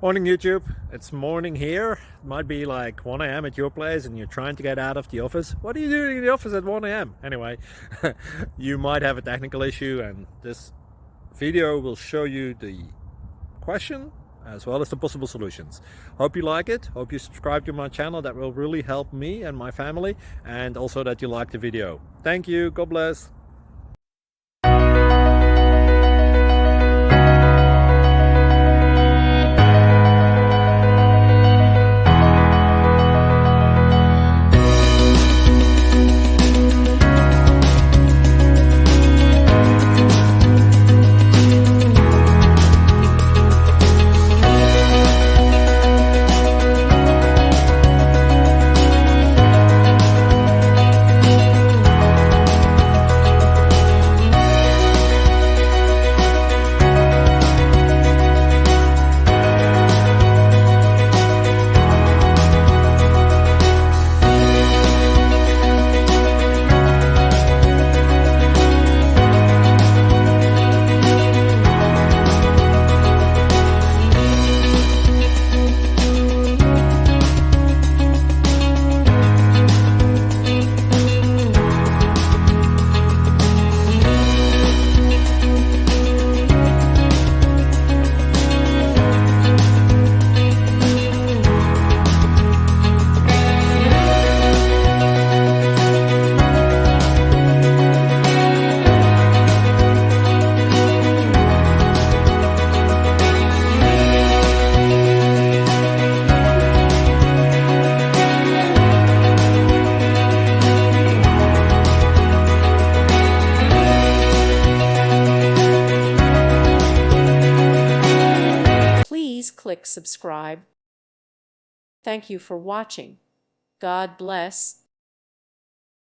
Morning YouTube, it's morning here. It might be like 1 a.m. at your place and you're trying to get out of the office. What are you doing in the office at 1 a.m.? Anyway, you might have a technical issue and this video will show you the question as well as the possible solutions. Hope you like it, hope you subscribe to my channel. That will really help me and my family, and also that you like the video. Thank you, God bless. Please click subscribe. Thank you for watching. God bless.